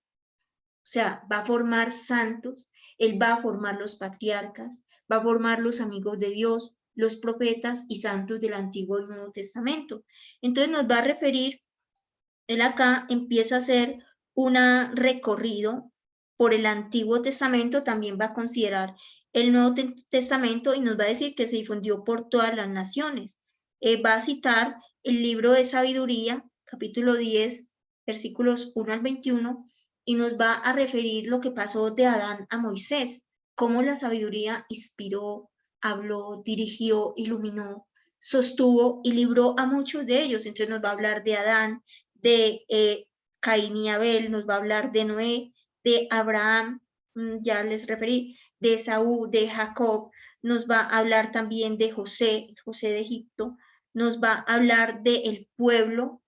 sea, va a formar santos, Él va a formar los patriarcas, va a formar los amigos de Dios, los profetas y santos del Antiguo y Nuevo Testamento. Entonces nos va a referir, Él acá empieza a hacer un recorrido por el Antiguo Testamento, también va a considerar el Nuevo Testamento y nos va a decir que se difundió por todas las naciones. Va a citar el libro de Sabiduría, capítulo 10, versículos 1 al 21, y nos va a referir lo que pasó de Adán a Moisés, cómo la sabiduría inspiró, habló, dirigió, iluminó, sostuvo y libró a muchos de ellos. Entonces nos va a hablar de Adán, de Caín y Abel, nos va a hablar de Noé, de Abraham, ya les referí, de Esaú, de Jacob, nos va a hablar también de José de Egipto, nos va a hablar del pueblo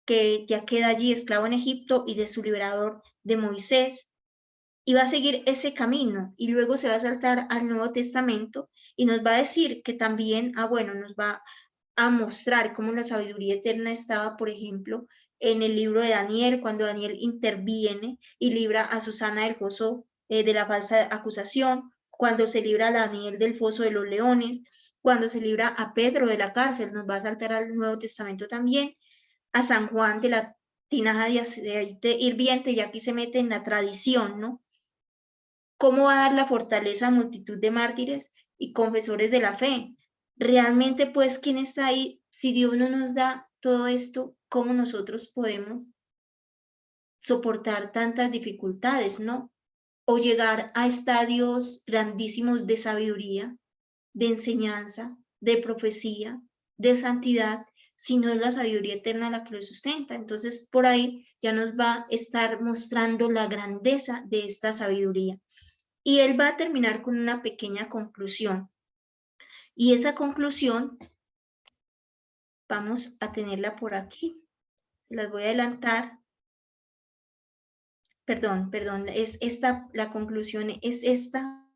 que ya queda allí esclavo en Egipto y de su liberador, de Moisés, y va a seguir ese camino y luego se va a saltar al Nuevo Testamento y nos va a decir que también, bueno, nos va a mostrar cómo la sabiduría eterna estaba, por ejemplo, en el libro de Daniel, cuando Daniel interviene y libra a Susana del foso de la falsa acusación, cuando se libra a Daniel del foso de los leones, cuando se libra a Pedro de la cárcel, nos va a saltar al Nuevo Testamento también, a San Juan de la tinaja de aceite hirviente, y aquí se mete en la tradición, ¿no? ¿Cómo va a dar la fortaleza a multitud de mártires y confesores de la fe? Realmente, pues, ¿quién está ahí? Si Dios no nos da todo esto, ¿cómo nosotros podemos soportar tantas dificultades, no? O llegar a estadios grandísimos de sabiduría, de enseñanza, de profecía, de santidad, si no es la sabiduría eterna la que lo sustenta. Entonces, por ahí ya nos va a estar mostrando la grandeza de esta sabiduría. Y él va a terminar con una pequeña conclusión. Y esa conclusión vamos a tenerla por aquí. Las voy a adelantar. Perdón, es esta, la conclusión es esta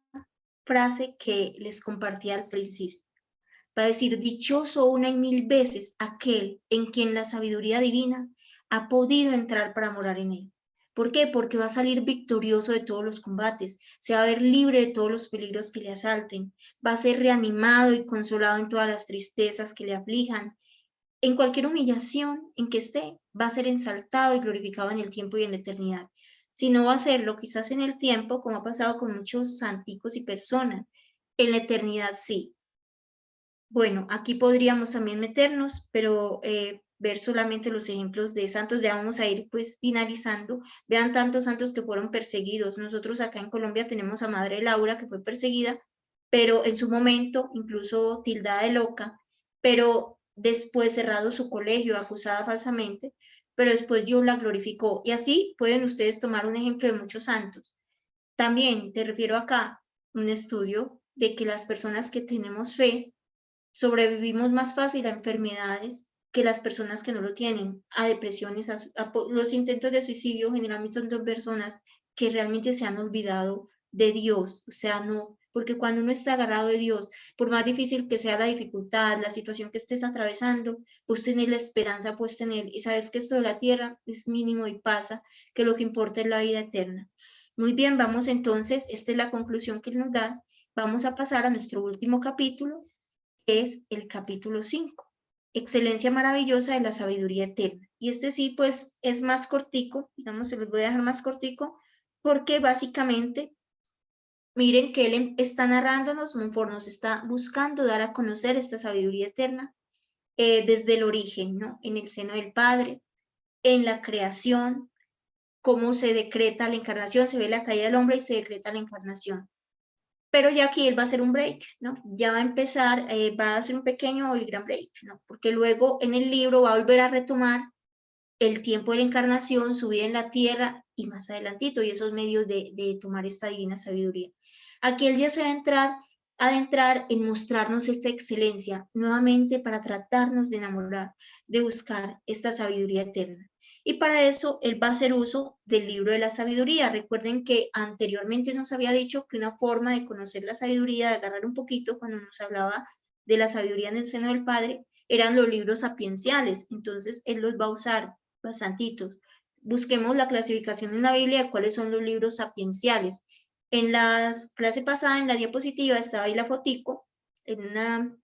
frase que les compartí al principio. Va a decir, dichoso una y mil veces aquel en quien la sabiduría divina ha podido entrar para morar en él. ¿Por qué? Porque va a salir victorioso de todos los combates, se va a ver libre de todos los peligros que le asalten, va a ser reanimado y consolado en todas las tristezas que le aflijan. En cualquier humillación en que esté, va a ser exaltado y glorificado en el tiempo y en la eternidad. Si no va a hacerlo quizás en el tiempo, como ha pasado con muchos santicos y personas, en la eternidad sí. Bueno, aquí podríamos también meternos, pero ver solamente los ejemplos de santos. Ya vamos a ir pues finalizando. Vean tantos santos que fueron perseguidos. Nosotros acá en Colombia tenemos a Madre Laura, que fue perseguida, pero en su momento incluso tildada de loca, pero después cerrado su colegio, acusada falsamente, pero después Dios la glorificó. Y así pueden ustedes tomar un ejemplo de muchos santos. También te refiero acá un estudio de que las personas que tenemos fe sobrevivimos más fácil a enfermedades que las personas que no lo tienen, a depresiones, los intentos de suicidio generalmente son de personas que realmente se han olvidado de Dios, o sea, no, porque cuando uno está agarrado de Dios, por más difícil que sea la dificultad, la situación que estés atravesando, vos tenés la esperanza puesta en Él y sabes que esto de la tierra es mínimo y pasa, que lo que importa es la vida eterna. Muy bien, vamos entonces, esta es la conclusión que nos da, vamos a pasar a nuestro último capítulo, es el capítulo 5, excelencia maravillosa de la sabiduría eterna. Y este sí, pues es más cortico, digamos, se los voy a dejar más cortico, porque básicamente, miren que él está narrándonos, Montfort nos está buscando dar a conocer esta sabiduría eterna desde el origen, ¿no? En el seno del Padre, en la creación, cómo se decreta la encarnación, se ve la caída del hombre y se decreta la encarnación. Pero ya aquí él va a hacer un break, ¿no? Ya va a empezar, va a hacer un pequeño y gran break, ¿no? Porque luego en el libro va a volver a retomar el tiempo de la encarnación, su vida en la tierra y más adelantito, y esos medios de tomar esta divina sabiduría. Aquí él ya se va a adentrar en mostrarnos esta excelencia nuevamente para tratarnos de enamorar, de buscar esta sabiduría eterna. Y para eso él va a hacer uso del libro de la sabiduría. Recuerden que anteriormente nos había dicho que una forma de conocer la sabiduría, de agarrar un poquito cuando nos hablaba de la sabiduría en el seno del Padre, eran los libros sapienciales. Entonces él los va a usar bastantitos. busquemos la clasificación en la Biblia de cuáles son los libros sapienciales. En la clase pasada, en la diapositiva, estaba ahí la fotico, en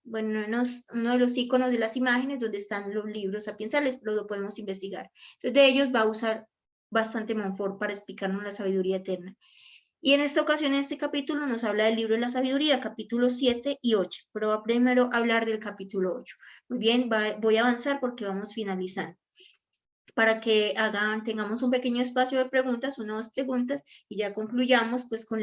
uno de los iconos de las imágenes donde están los libros sapienciales, pero lo podemos investigar. Entonces, de ellos va a usar bastante Montfort para explicarnos la sabiduría eterna. Y en esta ocasión, en este capítulo, nos habla del libro de la sabiduría, capítulos 7 y 8, pero va primero a hablar del capítulo 8. Muy bien, voy a avanzar porque vamos finalizando, para que tengamos un pequeño espacio de preguntas, 1 o 2 preguntas, y ya concluyamos pues con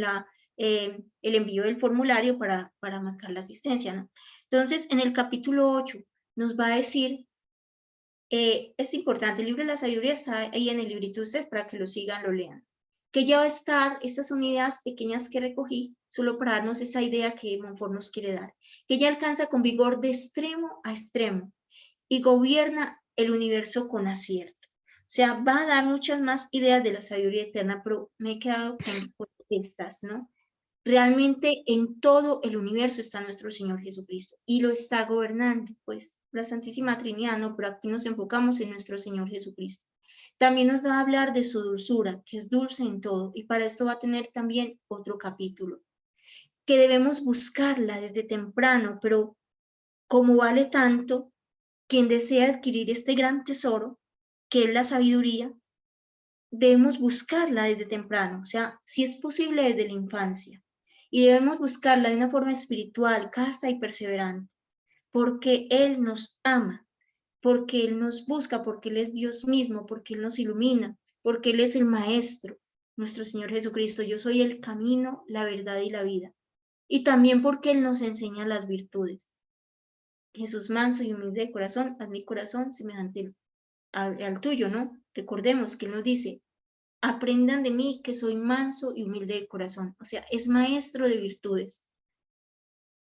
el envío del formulario para marcar la asistencia, ¿no? Entonces, en el capítulo 8 nos va a decir, es importante, el libro de la sabiduría está ahí en el librito de ustedes para que lo sigan, lo lean, que ya va a estar, estas son ideas pequeñas que recogí, solo para darnos esa idea que Montfort nos quiere dar, que ya alcanza con vigor de extremo a extremo y gobierna el universo con acierto. O sea, va a dar muchas más ideas de la sabiduría eterna, pero me he quedado con estas, ¿no? Realmente en todo el universo está nuestro Señor Jesucristo y lo está gobernando, pues, la Santísima Trinidad, ¿no? Pero aquí nos enfocamos en nuestro Señor Jesucristo. También nos va a hablar de su dulzura, que es dulce en todo, y para esto va a tener también otro capítulo, que debemos buscarla desde temprano, pero como vale tanto, quien desea adquirir este gran tesoro, que es la sabiduría, debemos buscarla desde temprano, o sea, si es posible desde la infancia. Y debemos buscarla de una forma espiritual, casta y perseverante, porque Él nos ama, porque Él nos busca, porque Él es Dios mismo, porque Él nos ilumina, porque Él es el Maestro, nuestro Señor Jesucristo. Yo soy el camino, la verdad y la vida. Y también porque Él nos enseña las virtudes. Jesús manso y humilde de corazón, haz mi corazón semejante al tuyo, ¿no? Recordemos que Él nos dice, aprendan de mí que soy manso y humilde de corazón. O sea, es maestro de virtudes.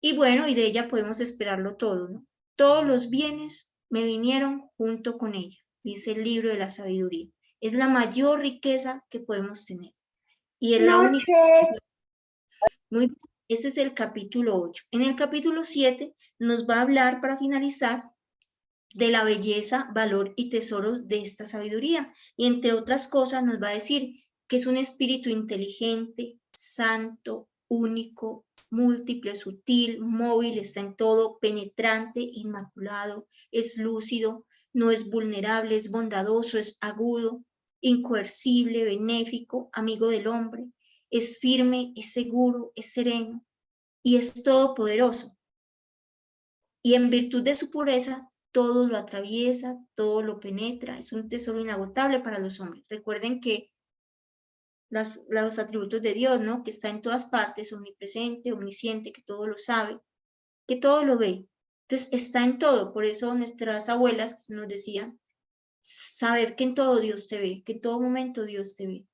Y bueno, y de ella podemos esperarlo todo, ¿no? Todos los bienes me vinieron junto con ella, dice el libro de la sabiduría. Es la mayor riqueza que podemos tener. Y es la única. Muy bien, ese es el capítulo 8. En el capítulo 7 nos va a hablar, para finalizar, de la belleza, valor y tesoros de esta sabiduría. Y entre otras cosas nos va a decir que es un espíritu inteligente, santo, único, múltiple, sutil, móvil, está en todo, penetrante, inmaculado, es lúcido, no es vulnerable, es bondadoso, es agudo, incoercible, benéfico, amigo del hombre, es firme, es seguro, es sereno y es todopoderoso. Y en virtud de su pureza, todo lo atraviesa, todo lo penetra, es un tesoro inagotable para los hombres. Recuerden que los atributos de Dios, ¿no? Que está en todas partes, omnipresente, omnisciente, que todo lo sabe, que todo lo ve. Entonces está en todo, por eso nuestras abuelas nos decían, saber que en todo Dios te ve, que en todo momento Dios te ve.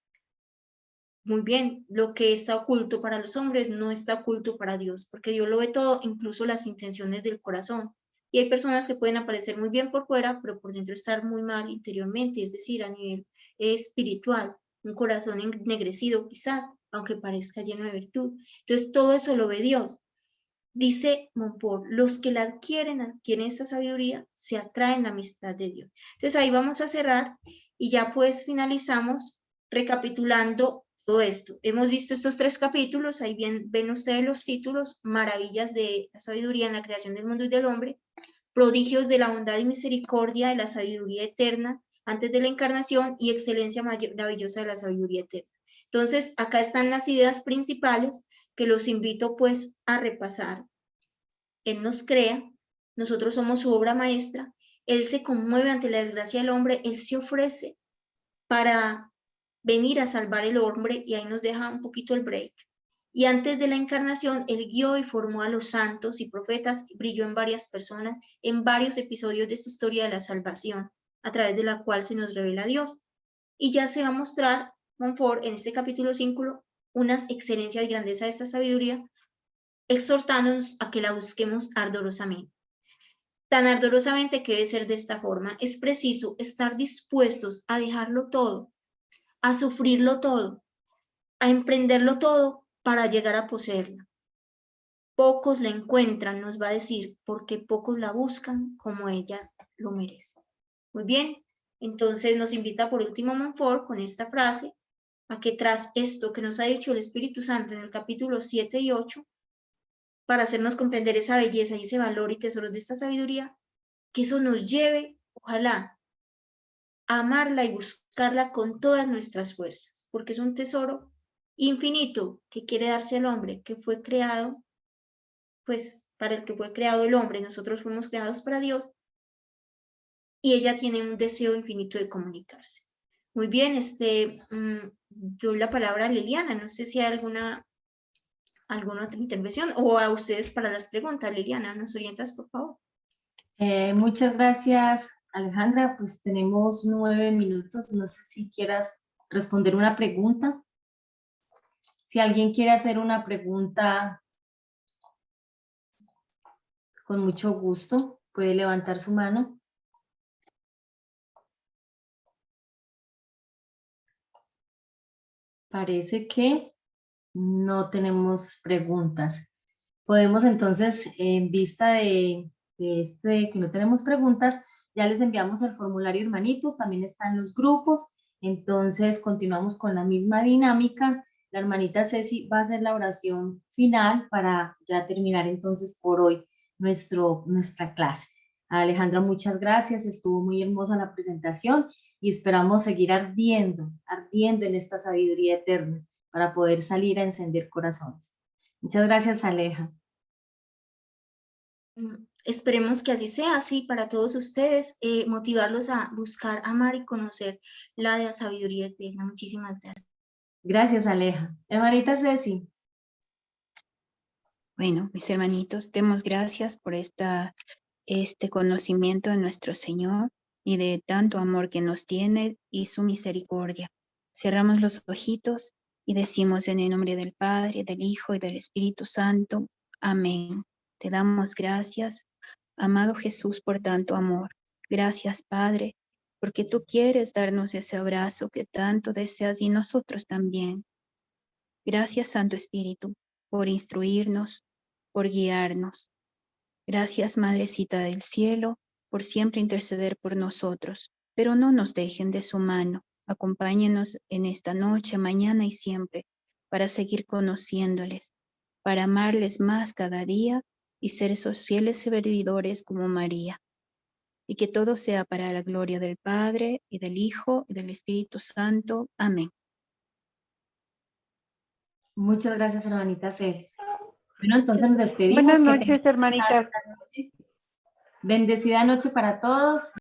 Muy bien, lo que está oculto para los hombres no está oculto para Dios, porque Dios lo ve todo, incluso las intenciones del corazón. Y hay personas que pueden aparecer muy bien por fuera, pero por dentro estar muy mal interiormente, es decir, a nivel espiritual, un corazón ennegrecido quizás, aunque parezca lleno de virtud. Entonces todo eso lo ve Dios. Dice Montfort, los que la adquieren esta sabiduría, se atraen la amistad de Dios. Entonces ahí vamos a cerrar y ya pues finalizamos recapitulando todo esto. Hemos visto estos 3 capítulos, ahí ven ustedes los títulos, maravillas de la sabiduría en la creación del mundo y del hombre, prodigios de la bondad y misericordia de la sabiduría eterna antes de la encarnación y excelencia maravillosa de la sabiduría eterna. Entonces acá están las ideas principales que los invito pues a repasar. Él nos crea, nosotros somos su obra maestra, Él se conmueve ante la desgracia del hombre, Él se ofrece para venir a salvar el hombre y ahí nos deja un poquito el break. Y antes de la encarnación, Él guió y formó a los santos y profetas, brilló en varias personas, en varios episodios de esta historia de la salvación, a través de la cual se nos revela Dios. Y ya se va a mostrar, Montfort, en este capítulo 5, unas excelencias y grandeza de esta sabiduría, exhortándonos a que la busquemos ardorosamente. Tan ardorosamente que debe ser de esta forma. Es preciso estar dispuestos a dejarlo todo, a sufrirlo todo, a emprenderlo todo para llegar a poseerla. Pocos la encuentran, nos va a decir, porque pocos la buscan como ella lo merece. Muy bien, Entonces nos invita por último Montfort con esta frase a que tras esto que nos ha dicho el Espíritu Santo en el capítulo 7 y 8, para hacernos comprender esa belleza y ese valor y tesoros de esta sabiduría, que eso nos lleve, ojalá, a amarla y buscarla con todas nuestras fuerzas, porque es un tesoro infinito que quiere darse al hombre, que fue creado, pues para el que fue creado el hombre, nosotros fuimos creados para Dios, y ella tiene un deseo infinito de comunicarse. Muy bien, doy la palabra a Liliana, no sé si hay alguna otra intervención o a ustedes para las preguntas. Liliana, ¿nos orientas, por favor? Muchas gracias, Alejandra. Pues tenemos 9 minutos. No sé si quieras responder una pregunta. Si alguien quiere hacer una pregunta, con mucho gusto, puede levantar su mano. Parece que no tenemos preguntas. Podemos entonces, en vista de que no tenemos preguntas, ya les enviamos el formulario, hermanitos, también están los grupos, entonces continuamos con la misma dinámica. La hermanita Ceci va a hacer la oración final para ya terminar entonces por hoy nuestra clase. Alejandra, muchas gracias, estuvo muy hermosa la presentación y esperamos seguir ardiendo en esta sabiduría eterna para poder salir a encender corazones. Muchas gracias, Aleja. Esperemos que así sea, así para todos ustedes, motivarlos a buscar, amar y conocer la sabiduría eterna. Muchísimas gracias. Gracias, Aleja. Hermanita Ceci. Bueno, mis hermanitos, demos gracias por este conocimiento de nuestro Señor y de tanto amor que nos tiene y su misericordia. Cerramos los ojitos y decimos en el nombre del Padre, del Hijo y del Espíritu Santo. Amén. Te damos gracias, amado Jesús, por tanto amor. Gracias, Padre, porque tú quieres darnos ese abrazo que tanto deseas y nosotros también. Gracias, Santo Espíritu, por instruirnos, por guiarnos. Gracias, Madrecita del Cielo, por siempre interceder por nosotros, pero no nos dejen de su mano. Acompáñenos en esta noche, mañana y siempre, para seguir conociéndoles, para amarles más cada día y ser esos fieles servidores como María. Y que todo sea para la gloria del Padre, y del Hijo, y del Espíritu Santo. Amén. Muchas gracias, hermanita Ceci. Bueno, entonces nos despedimos. Buenas noches, hermanita. Bendecida noche para todos.